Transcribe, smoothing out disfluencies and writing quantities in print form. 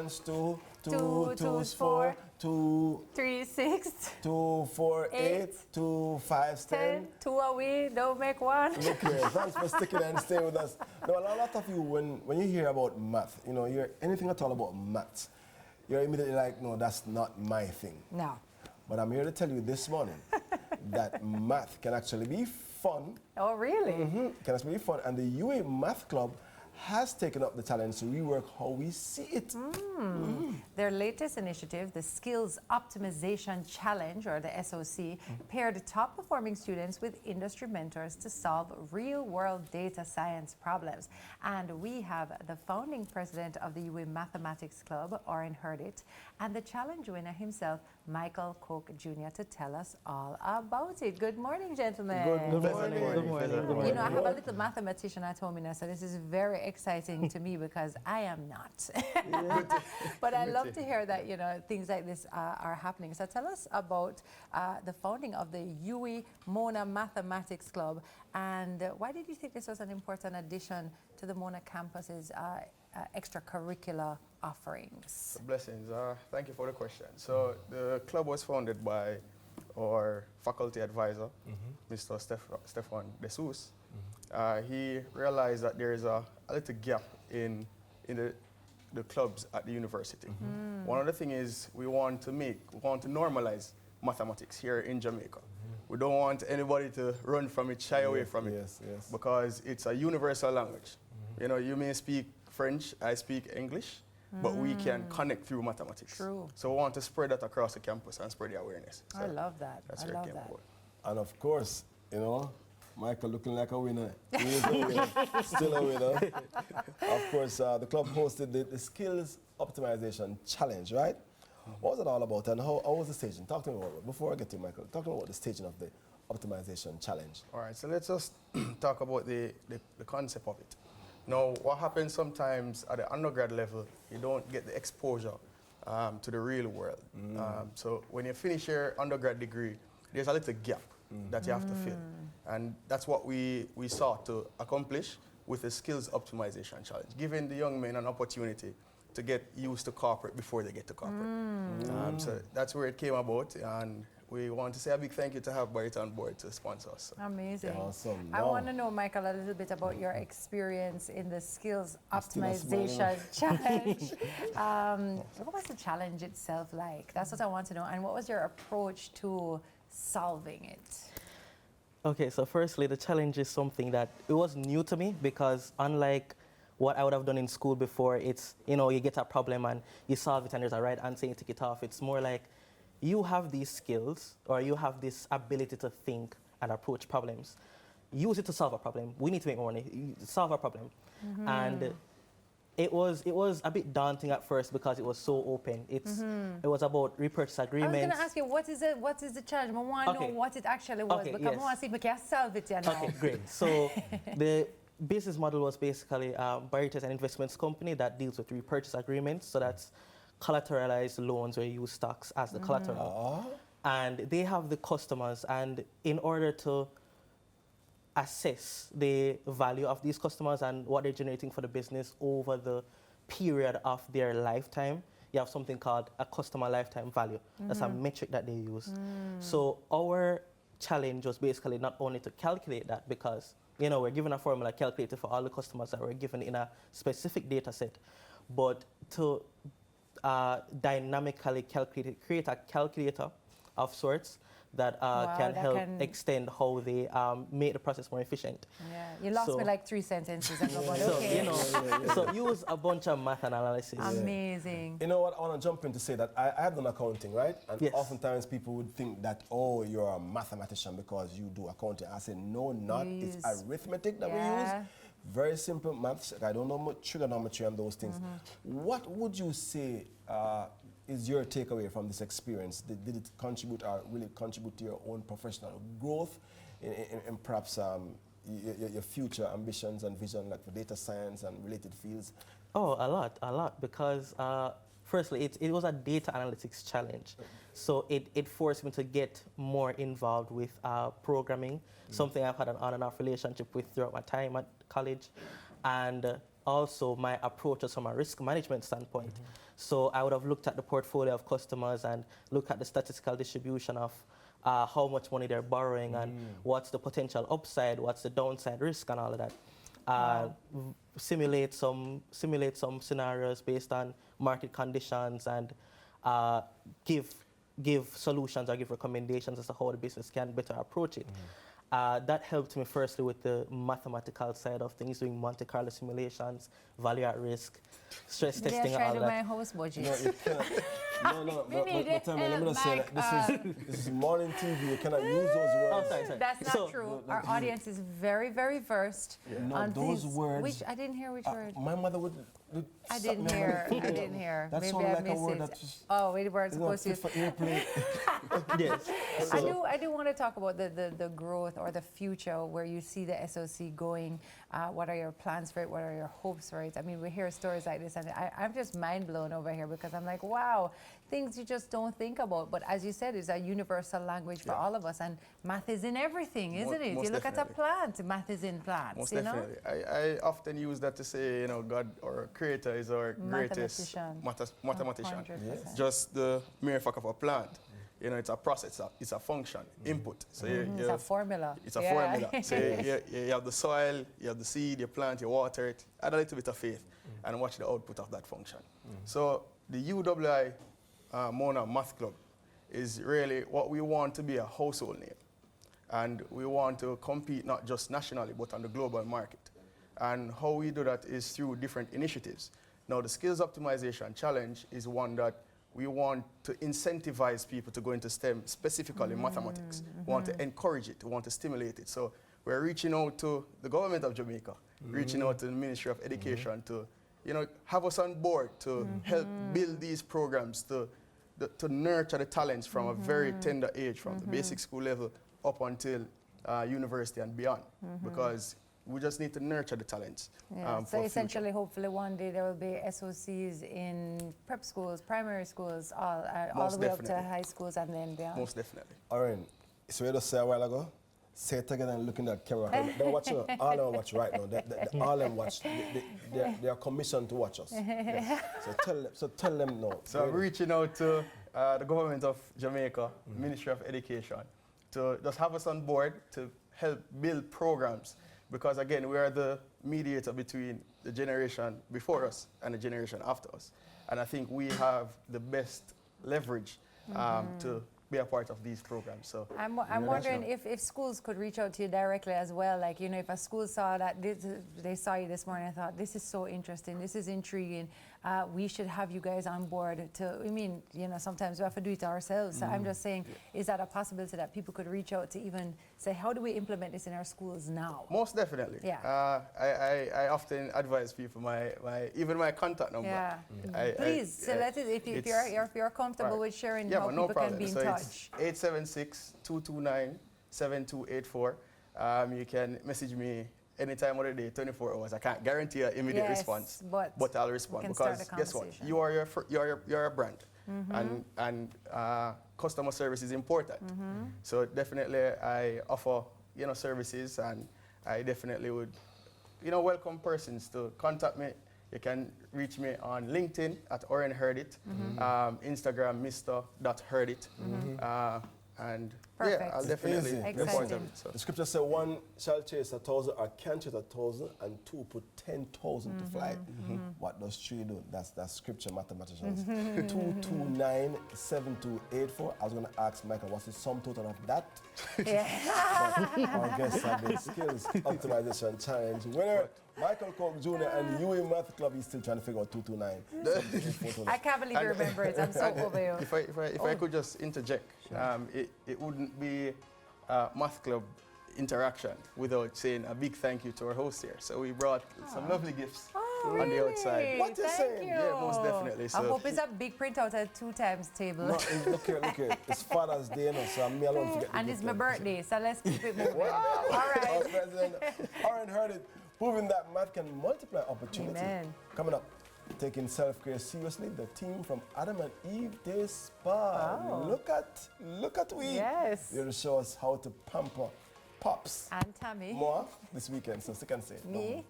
1's 2, 2, 2, 2's 2's 4, 2, 3, 6, 2, 4, 8, 8, 2, 5, 10. 10, 2 away, don't make one. Look here, thanks for sticking and staying with us. Now, a lot of you, when you hear about math, you hear anything at all about maths, you're immediately like, no, that's not my thing. No. But I'm here to tell you this morning that math can actually be fun. Oh, really? Can actually be fun. And the UA Math Club has taken up the challenge to rework how we see it. Their latest initiative, the Skills Optimisation Challenge, or the SOC, paired top-performing students with industry mentors to solve real-world data science problems. And we have the founding president of the UWI Mathematics Club, Oren Herdit, and the challenge winner himself, Michael Cook Jr., to tell us all about it. Good morning, gentlemen. Good morning. Good morning. You know, I have a little mathematician at home, so this is very exciting to me because I am not. But I love to hear that, things like this are happening. So tell us about the founding of the UWI Mona Mathematics Club, and why did you think this was an important addition to the Mona campus's extracurricular offerings? Blessings. Thank you for the question. So the club was founded by our faculty advisor, Mr. Stefan DeSous. He realized that there is a little gap in the clubs at the university. One of the things is we want to normalize mathematics here in Jamaica. We don't want anybody to run from it, shy away from it, because it's a universal language. You may speak French, I speak English, but we can connect through mathematics. True. So we want to spread that across the campus and spread the awareness. So I love that. that's I where it love came that. about. And of course, Michael looking like a winner. He is a winner, still a winner. Of course, the club hosted the Skills Optimization Challenge, right? What was it all about, and how was the staging? Talk to me about it. Before I get to you, Michael, talk to me about the staging of the Optimization Challenge. All right, so let's just talk about the concept of it. Now, what happens sometimes at the undergrad level, you don't get the exposure to the real world. So when you finish your undergrad degree, there's a little gap that you have to fill. And that's what we sought to accomplish with the Skills Optimization Challenge, giving the young men an opportunity to get used to corporate before they get to corporate. So that's where it came about, and we want to say a big thank you to have Barrett on board to sponsor us. Amazing. Awesome. I want to know, Michael, a little bit about your experience in the Skills Optimization Challenge. What was the challenge itself like? That's what I want to know. And what was your approach to solving it? Okay, so firstly, the challenge is something that it was new to me, because unlike what I would have done in school before, it's, you get a problem and you solve it and there's a right answer and you take it off. It's more like you have these skills, or you have this ability to think and approach problems. Use it to solve a problem. We need to make more money. Solve a problem. And it was a bit daunting at first because it was so open. It was about repurchase agreements. I was going to ask you, what is the challenge? I want to know what it actually was, because I want to see if we can solve it now. Okay, great. So the business model was basically Barrett is an investments company that deals with repurchase agreements. So that's collateralized loans where you use stocks as the collateral. And they have the customers, and in order to assess the value of these customers and what they're generating for the business over the period of their lifetime, you have something called a customer lifetime value. That's a metric that they use. So our challenge was basically not only to calculate that, because we're given a formula calculator for all the customers that were given in a specific data set, but to dynamically create a calculator of sorts that can help extend how they make the process more efficient. Yeah, you lost me like 3 sentences ago, but so, okay. So use a bunch of math analysis. Amazing. You know what, I want to jump in to say that I have done accounting, right? And oftentimes people would think that, oh, you're a mathematician because you do accounting. I say, no, not. It's arithmetic that we use. Very simple maths. I don't know much trigonometry and those things. What would you say is your takeaway from this experience? Did it contribute, or really contribute to your own professional growth in perhaps your future ambitions and vision, like for data science and related fields? Oh, a lot, because firstly, it was a data analytics challenge. So it forced me to get more involved with programming, something I've had an on and off relationship with throughout my time at college. And also my approaches from a risk management standpoint. So I would have looked at the portfolio of customers and looked at the statistical distribution of how much money they're borrowing and what's the potential upside, what's the downside risk and all of that. Simulate some scenarios based on market conditions and give solutions or give recommendations as to how the business can better approach it. That helped me firstly with the mathematical side of things, doing Monte Carlo simulations, value at risk, stress testing, and all that. my house budget. No, you cannot. But tell me, let me just say that this is morning TV. You cannot use those words. Oh, sorry. That's not true. Our audience is very, very versed on those things. words. I didn't hear which word. My mother would I didn't hear. I didn't hear. That Maybe sounded I like a missed word it. that just Oh, we weren't is not supposed to fit use. for airplane. Yes. I do want to talk about the growth or the future where you see the SOC going. What are your plans for it? What are your hopes for it? I mean, we hear stories like this, and I'm just mind blown over here because I'm like, wow, things you just don't think about. But as you said, it's a universal language for all of us, and math is in everything, isn't it? You look at a plant, math is in plants. Most you know? definitely. I often use that to say, you know, God or Creator is our greatest mathematician. 100%. Just the mere fact of a plant. You know, it's a process, it's a function, input. So It's a formula. It's a formula. So you have the soil, you have the seed, you plant, you water it, add a little bit of faith, and watch the output of that function. So the UWI Mona Math Club is really what we want to be a household name. And we want to compete not just nationally, but on the global market. And how we do that is through different initiatives. Now, the Skills Optimization Challenge is one that we want to incentivize people to go into STEM, specifically mathematics. We want to encourage it, we want to stimulate it. So we're reaching out to the government of Jamaica, reaching out to the Ministry of Education to, you know, have us on board to help build these programs to nurture the talents from a very tender age, from the basic school level up until university and beyond, because we just need to nurture the talents. Yeah. For So future. essentially, hopefully one day there will be SOCs in prep schools, primary schools, all the way up to definitely. high schools and then beyond. Most definitely. Oren, so you just say a while ago, say it again and look in that camera. They're watching, all of them watch right now. All of them watch. They are commissioned to watch us. Yes. So tell them no. So I'm reaching out to the government of Jamaica, Ministry of Education, to just have us on board to help build programs. Because again, we are the mediator between the generation before us and the generation after us. And I think we have the best leverage to be a part of these programs. So I'm wondering if schools could reach out to you directly as well. Like, you know, if a school saw that, they saw you this morning and thought, this is so interesting, this is intriguing, we should have you guys on board to, I mean, you know, sometimes we have to do it ourselves. So I'm just saying, is that a possibility that people could reach out to even say, how do we implement this in our schools now? most definitely. Yeah. I often advise people even my contact number. Yeah. Please, so let it, if you're comfortable with sharing how people can be in touch. It's 876-229-7284. You can message me any time of the day, 24 hours. I can't guarantee an immediate response, but I'll respond because guess what? You're a brand, and customer service is important. So definitely, I offer services, and I definitely would welcome persons to contact me. You can reach me on LinkedIn at Oren Heard It, Instagram Mr.Heardit, and Perfect. yeah, I'll definitely be a part of it. So. The scripture says one shall chase 1,000 or can chase 1,000 and two put 10,000 to flight. What does three do? That's scripture mathematicians. 229-7284. I was going to ask Michael, what's the sum total of that? Yeah. But our guests have the Skills Optimization Challenge winner. Michael Coke Jr. and UWI Math Club is still trying to figure out 229. I can't believe you remember it. I'm so over you. If I could just interject, it wouldn't be a Math Club interaction without saying a big thank you to our host here. So we brought some lovely gifts on the outside. What you saying? Yeah, most definitely. So I hope it's a big printout at 2 times table. No, look here. It's Father's Day, so me alone forget the And gift it's my then. birthday, so let's keep it moving. Wow. All right. Our president, Oren Heard It, proving that math can multiply opportunity. Amen. Coming up, taking self-care seriously, the team from Adam and Eve Day Spa. Wow. Look at we. Yes. They'll show us how to pamper Pops. And Tami. More this weekend, so stick and say. Me.